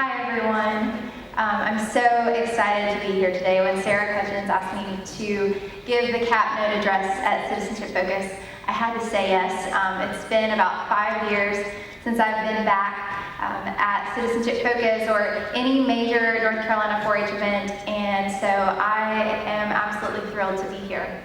Hi everyone. I'm so excited to be here today. When Sarah Osborne asked me to give the capnote address at Citizenship Focus, I had to say yes. It's been about 5 years since I've been back at Citizenship Focus or any major North Carolina 4-H event, and so I am absolutely thrilled to be here.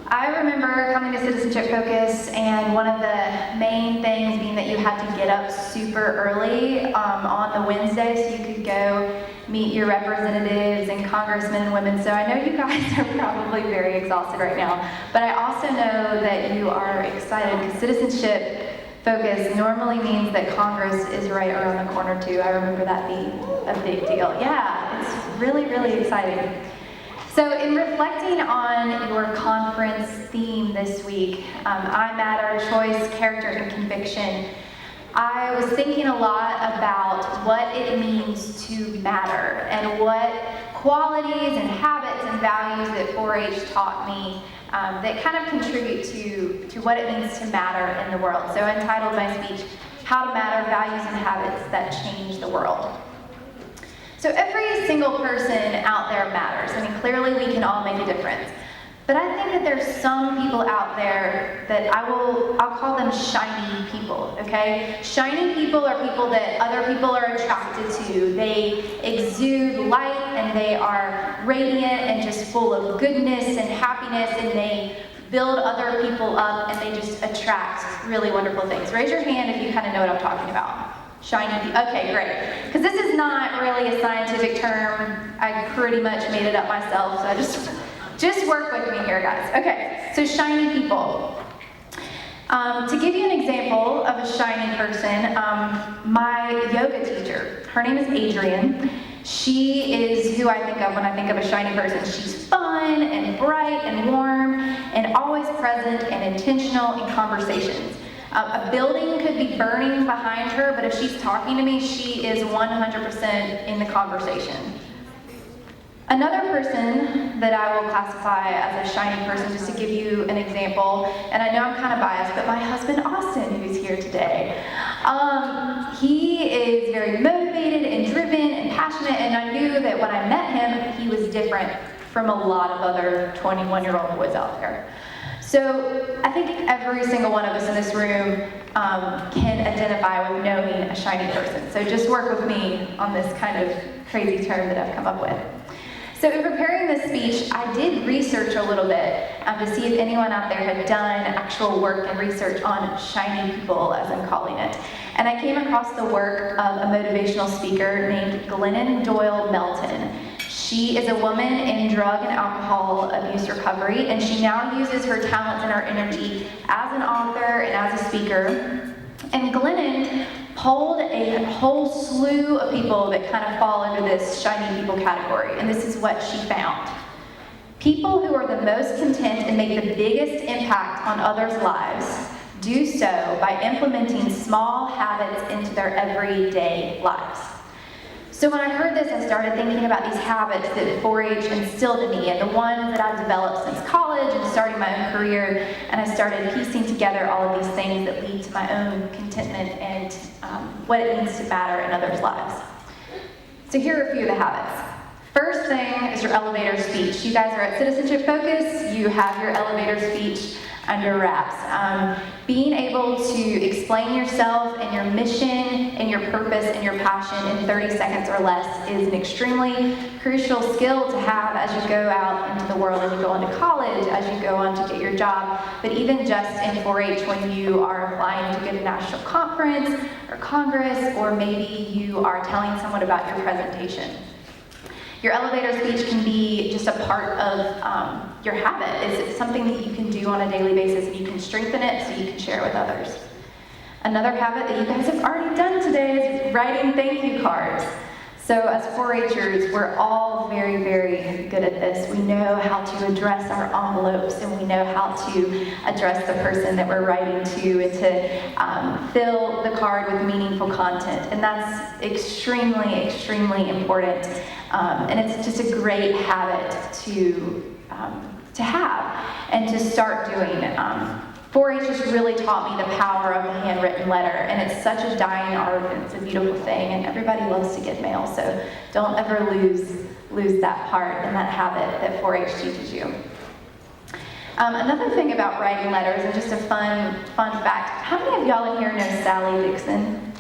I remember coming to Citizenship Focus, and one of the main things being that you had to get up super early on the Wednesday so you could go meet your representatives and congressmen and women. So I know you guys are probably very exhausted right now, but I also know that you are excited because Citizenship Focus normally means that Congress is right around the corner too. I remember that being a big deal. Yeah, it's really, really exciting. So in reflecting on your conference theme this week, iMatter, choice, character, and conviction, I was thinking a lot about what it means to matter and what qualities and habits and values that 4-H taught me that kind of contribute to what it means to matter in the world. So I entitled my speech, How to Matter, Values and Habits That Change the World. So every single person out there matters. I mean, clearly we can all make a difference. But I think that there's some people out there that I'll call them shiny people, okay? Shiny people are people that other people are attracted to. They exude light and they are radiant and just full of goodness and happiness, and they build other people up and they just attract really wonderful things. Raise your hand if you kind of know what I'm talking about. Shiny, okay, great. Because this is not really a scientific term. I pretty much made it up myself, so I just work with me here, guys. Okay, so shiny people. To give you an example of a shiny person, my yoga teacher, her name is Adrienne. She is who I think of when I think of a shiny person. She's fun and bright and warm and always present and intentional in conversations. A building could be burning behind her, but if she's talking to me, she is 100% in the conversation. Another person that I will classify as a shiny person, just to give you an example, and I know I'm kind of biased, but my husband Austin, who's here today, he is very motivated and driven and passionate, and I knew that when I met him, he was different from a lot of other 21-year-old boys out there. So I think every single one of us in this room can identify with knowing a shiny person. So just work with me on this kind of crazy term that I've come up with. So in preparing this speech, I did research a little bit to see if anyone out there had done actual work and research on shiny people, as I'm calling it. And I came across the work of a motivational speaker named Glennon Doyle Melton. She is a woman in drug and alcohol abuse recovery, and she now uses her talents and her energy as an author and as a speaker. And Glennon polled a whole slew of people that kind of fall under this shiny people category, and this is what she found. People who are the most content and make the biggest impact on others' lives do so by implementing small habits into their everyday lives. So when I heard this, I started thinking about these habits that 4-H instilled in me and the ones that I've developed since college and starting my own career, and I started piecing together all of these things that lead to my own contentment and what it means to matter in others' lives. So here are a few of the habits. First thing is your elevator speech. You guys are at Citizenship Focus, you have your elevator speech under wraps. Being able to explain yourself and your mission and your purpose and your passion in 30 seconds or less is an extremely crucial skill to have as you go out into the world, as you go into college, as you go on to get your job, but even just in 4-H when you are applying to get a national conference or Congress, or maybe you are telling someone about your presentation. Your elevator speech can be just a part of your habit. It's something that you can do on a daily basis, and you can strengthen it so you can share it with others. Another habit that you guys have already done today is writing thank you cards. So as 4-Hers, we're all very, very good at this. We know how to address our envelopes, and we know how to address the person that we're writing to, and to fill the card with meaningful content. And that's extremely, extremely important. And it's just a great habit to have and to start doing. 4-H just really taught me the power of the handwritten letter, and it's such a dying art, and it's a beautiful thing, and everybody loves to get mail, so don't ever lose that part and that habit that 4-H teaches you. Another thing about writing letters, and just a fun fact, how many of y'all in here know Sally Dixon?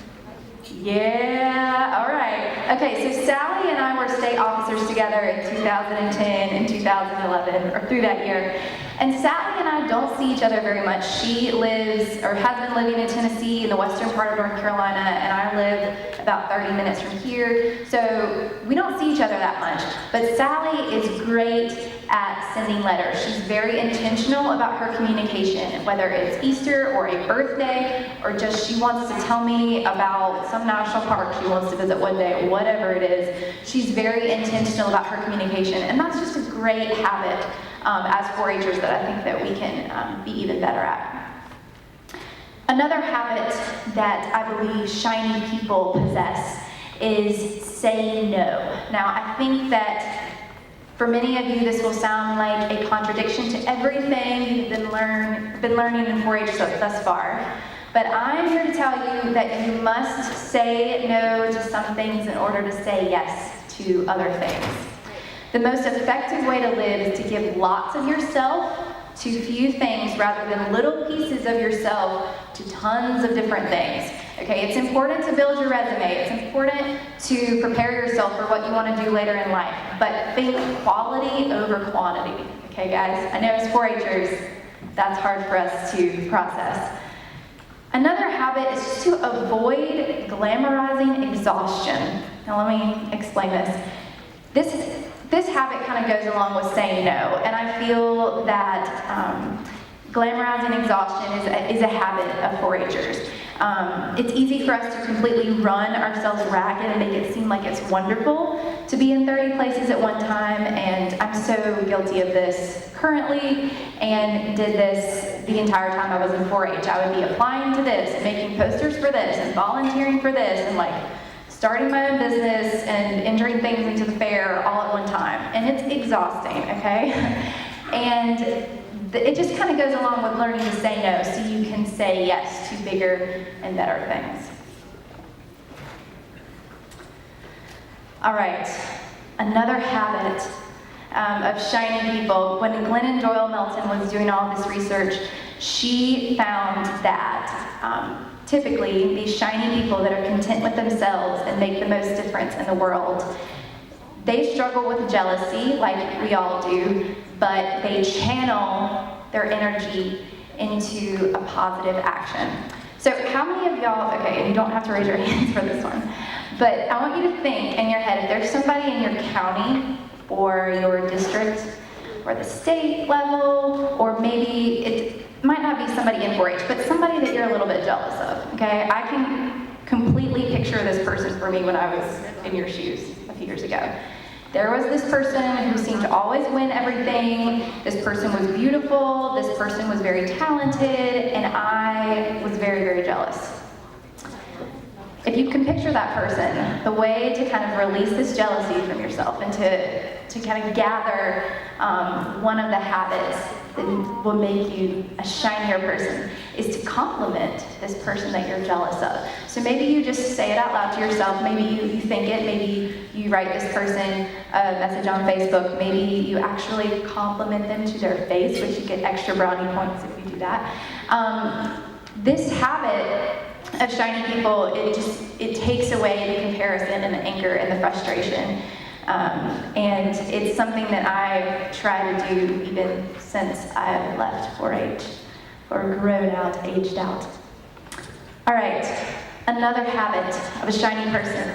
Yeah, all right. Okay, so Sally and I were state officers together in 2010 and 2011, or through that year. And Sally and I don't see each other very much. She lives, or has been living in Tennessee, in the western part of North Carolina, and I live about 30 minutes from here. So we don't see each other that much. But Sally is great at sending letters. She's very intentional about her communication, whether it's Easter or a birthday, or just she wants to tell me about some national park she wants to visit one day, whatever it is. She's very intentional about her communication, and that's just a great habit as 4-Hers that I think that we can be even better at. Another habit that I believe shiny people possess is saying no. Now, I think that for many of you, this will sound like a contradiction to everything you've been learning in 4-H thus far. But I'm here to tell you that you must say no to some things in order to say yes to other things. The most effective way to live is to give lots of yourself to few things rather than little pieces of yourself to tons of different things. Okay, it's important to build your resume. It's important to prepare yourself for what you want to do later in life. But think quality over quantity. Okay, guys? I know as 4-Hers, that's hard for us to process. Another habit is just to avoid glamorizing exhaustion. Now let me explain this. This habit kind of goes along with saying no, and I feel that glamorizing exhaustion is a habit of 4-Hers. It's easy for us to completely run ourselves ragged and make it seem like it's wonderful to be in 30 places at one time, and I'm so guilty of this currently, and did this the entire time I was in 4-H. I would be applying to this, and making posters for this, and volunteering for this, and like starting my own business and entering things into the fair all at one time. And it's exhausting, okay? And it just kind of goes along with learning to say no so you can say yes to bigger and better things. All right, another habit of shiny people. When Glennon Doyle Melton was doing all this research, she found that typically these shiny people that are content with themselves and make the most difference in the world, they struggle with jealousy like we all do, but they channel their energy into a positive action. So how many of y'all, okay, and you don't have to raise your hands for this one, but I want you to think in your head, if there's somebody in your county or your district or the state level, or maybe it might not be somebody in 4-H, but somebody that you're a little bit jealous of, okay? I can completely picture this person for me when I was in your shoes a few years ago. There was this person who seemed to always win everything. This person was beautiful. This person was very talented, and I was very, very jealous. If you can picture that person, the way to kind of release this jealousy from yourself and to kind of gather one of the habits that will make you a shinier person is to compliment this person that you're jealous of. So maybe you just say it out loud to yourself. Maybe you think it. Maybe you write this person a message on Facebook. Maybe you actually compliment them to their face, which you get extra brownie points if you do that. This habit of shiny people, it takes away the comparison and the anger and the frustration. And it's something that I try to do even since I've left 4-H, or grown out, aged out. All right, another habit of a shiny person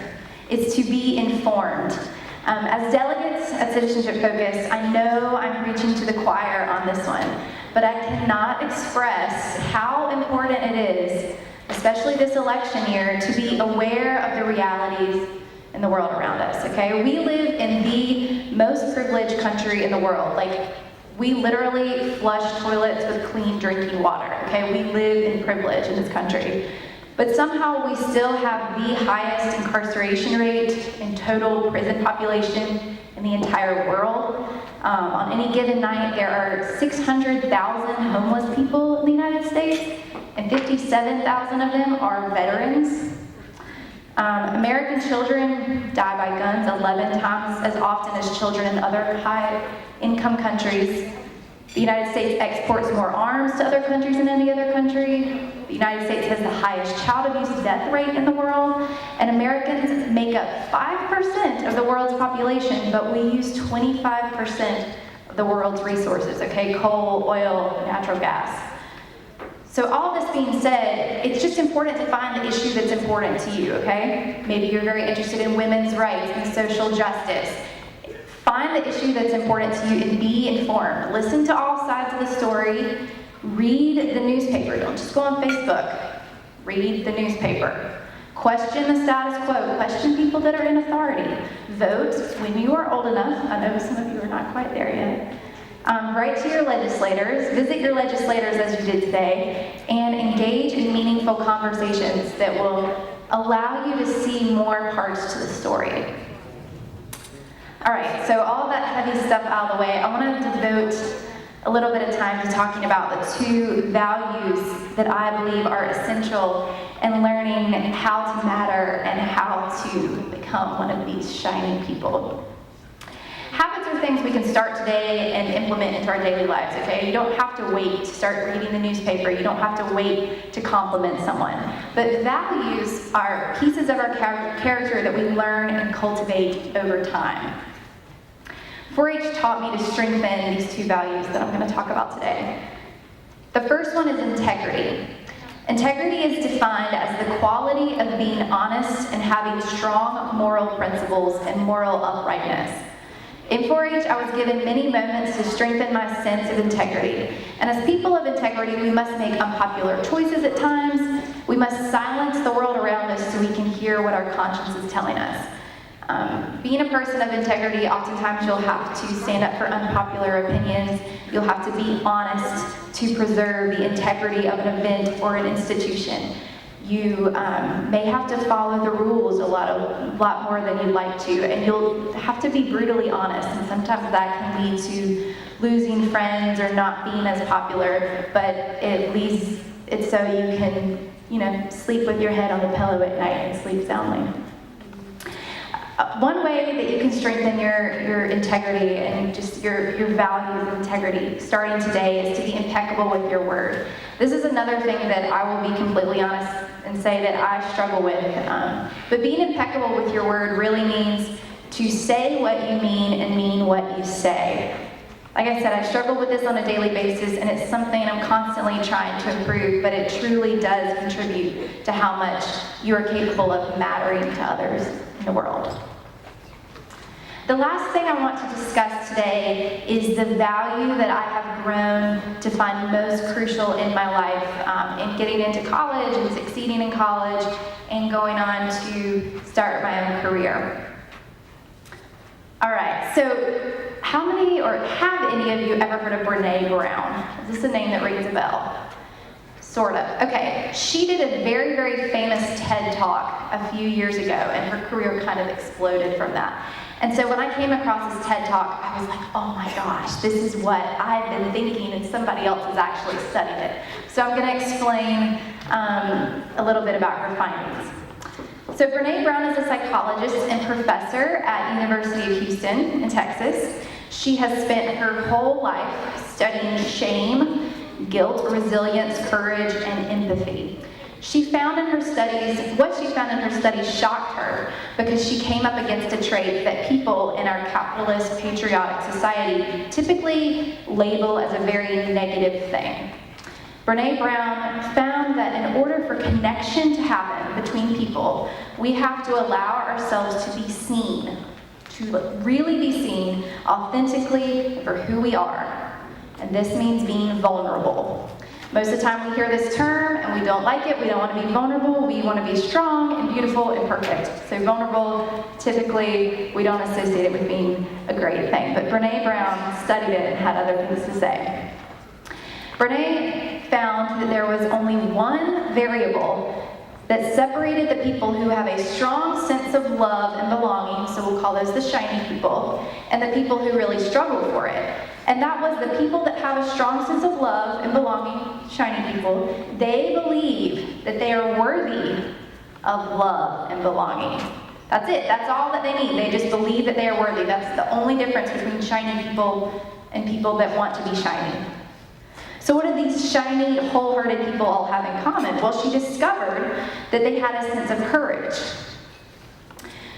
is to be informed. As delegates at Citizenship Focus, I know I'm preaching to the choir on this one, but I cannot express how important it is, especially this election year, to be aware of the realities in the world around us, okay? We live in the most privileged country in the world. Like, we literally flush toilets with clean drinking water, okay? We live in privilege in this country. But somehow we still have the highest incarceration rate and total prison population in the entire world. On any given night, there are 600,000 homeless people in the United States, and 57,000 of them are veterans. American children die by guns 11 times as often as children in other high-income countries. The United States exports more arms to other countries than any other country. The United States has the highest child abuse death rate in the world, and Americans make up 5% of the world's population, but we use 25% of the world's resources, okay? Coal, oil, natural gas. So all this being said, it's just important to find the issue that's important to you, okay? Maybe you're very interested in women's rights and social justice. Find the issue that's important to you and be informed. Listen to all sides of the story. Read the newspaper. Don't just go on Facebook. Read the newspaper. Question the status quo. Question people that are in authority. Vote when you are old enough. I know some of you are not quite there yet. Write to your legislators. Visit your legislators as you did today. And engage in meaningful conversations that will allow you to see more parts to the story. All right, so all of that heavy stuff out of the way, I want to devote a little bit of time to talking about the two values that I believe are essential in learning how to matter and how to become one of these shining people. Habits are things we can start today and implement into our daily lives, okay? You don't have to wait to start reading the newspaper. You don't have to wait to compliment someone. But values are pieces of our character that we learn and cultivate over time. 4-H taught me to strengthen these two values that I'm going to talk about today. The first one is integrity. Integrity is defined as the quality of being honest and having strong moral principles and moral uprightness. In 4-H, I was given many moments to strengthen my sense of integrity. And as people of integrity, we must make unpopular choices at times. We must silence the world around us so we can hear what our conscience is telling us. Being a person of integrity, oftentimes you'll have to stand up for unpopular opinions. You'll have to be honest to preserve the integrity of an event or an institution. You may have to follow the rules a lot more than you'd like to, and you'll have to be brutally honest, and sometimes that can lead to losing friends or not being as popular, but at least it's so you can, sleep with your head on the pillow at night and sleep soundly. One way that you can strengthen your integrity and just your values of integrity starting today is to be impeccable with your word. This is another thing that I will be completely honest and say that I struggle with. But being impeccable with your word really means to say what you mean and mean what you say. Like I said, I struggle with this on a daily basis, and it's something I'm constantly trying to improve, but it truly does contribute to how much you are capable of mattering to others in the world. The last thing I want to discuss today is the value that I have grown to find most crucial in my life in getting into college and succeeding in college and going on to start my own career. All right, so how many or have any of you ever heard of Brene Brown? Is this a name that rings a bell? Sort of. Okay, she did a very, very famous TED Talk a few years ago, and her career kind of exploded from that. And so when I came across this TED Talk, I was like, oh my gosh, this is what I've been thinking, and somebody else has actually studied it. So I'm going to explain a little bit about her findings. So Brene Brown is a psychologist and professor at University of Houston in Texas. She has spent her whole life studying shame, guilt, resilience, courage, and empathy. What she found in her studies shocked her because she came up against a trait that people in our capitalist, patriotic society typically label as a very negative thing. Brene Brown found that in order for connection to happen between people, we have to allow ourselves to be seen, to really be seen authentically for who we are. And this means being vulnerable. Most of the time we hear this term and we don't like it. We don't want to be vulnerable. We want to be strong and beautiful and perfect. So vulnerable, typically, we don't associate it with being a great thing. But Brene Brown studied it and had other things to say. Brene found that there was only one variable that separated the people who have a strong sense of love and belonging, so we'll call those the shiny people, and the people who really struggle for it. And that was the people that have a strong sense of love and belonging, shiny people, they believe that they are worthy of love and belonging. That's it. That's all that they need. They just believe that they are worthy. That's the only difference between shiny people and people that want to be shiny. So what do these shiny, wholehearted people all have in common? Well, she discovered that they had a sense of courage.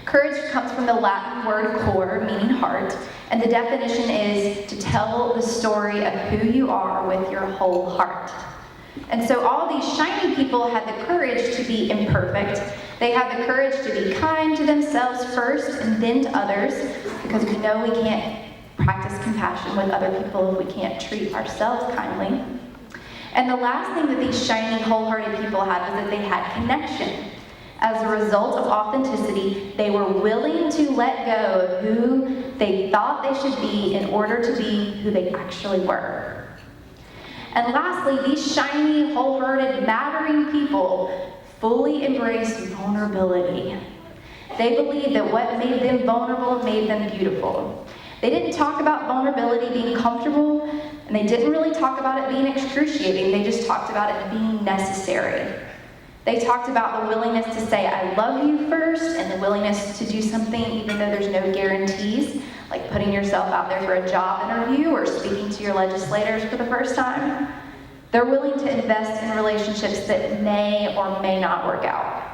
Courage comes from the Latin word cor, meaning heart, and the definition is to tell the story of who you are with your whole heart. And so all these shiny people had the courage to be imperfect. They had the courage to be kind to themselves first and then to others, because we know we can't practice compassion with other people if we can't treat ourselves kindly. And the last thing that these shiny, wholehearted people had was that they had connection. As a result of authenticity, they were willing to let go of who they thought they should be in order to be who they actually were. And lastly, these shiny, wholehearted, mattering people fully embraced vulnerability. They believed that what made them vulnerable made them beautiful. They didn't talk about vulnerability being comfortable, and they didn't really talk about it being excruciating. They just talked about it being necessary. They talked about the willingness to say, I love you first, and the willingness to do something even though there's no guarantees, like putting yourself out there for a job interview or speaking to your legislators for the first time. They're willing to invest in relationships that may or may not work out.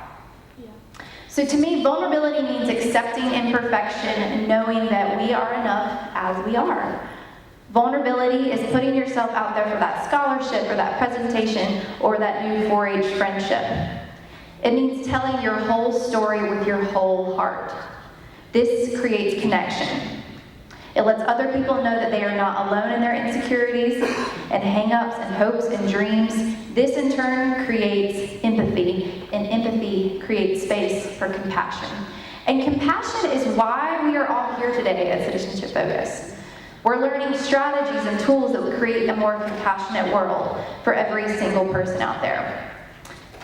So to me, vulnerability means accepting imperfection and knowing that we are enough as we are. Vulnerability is putting yourself out there for that scholarship or that presentation or that new 4-H friendship. It means telling your whole story with your whole heart. This creates connection. It lets other people know that they are not alone in their insecurities and hang-ups and hopes and dreams. This in turn creates empathy, and empathy creates space for compassion. And compassion is why we are all here today at Citizenship Focus. We're learning strategies and tools that will create a more compassionate world for every single person out there.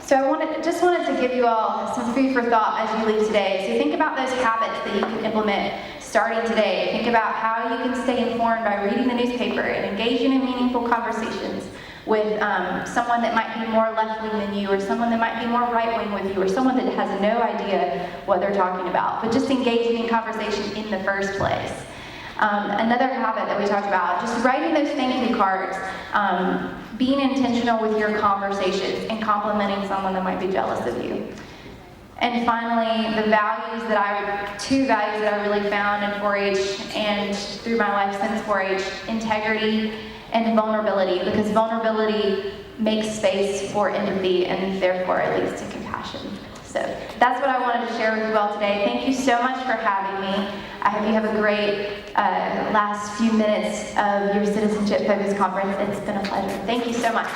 So I just wanted to give you all some food for thought as you leave today. So think about those habits that you can implement starting today. Think about how you can stay informed by reading the newspaper and engaging in meaningful conversations with someone that might be more left-wing than you, or someone that might be more right-wing with you, or someone that has no idea what they're talking about, but just engaging in conversation in the first place. Another habit that we talked about, just writing those thank you cards, being intentional with your conversations, and complimenting someone that might be jealous of you. And finally, two values that I really found in 4-H and through my life since 4-H, integrity and vulnerability, because vulnerability makes space for empathy and therefore it leads to compassion. So that's what I wanted to share with you all today. Thank you so much for having me. I hope you have a great last few minutes of your Citizenship Focus conference. It's been a pleasure. Thank you so much.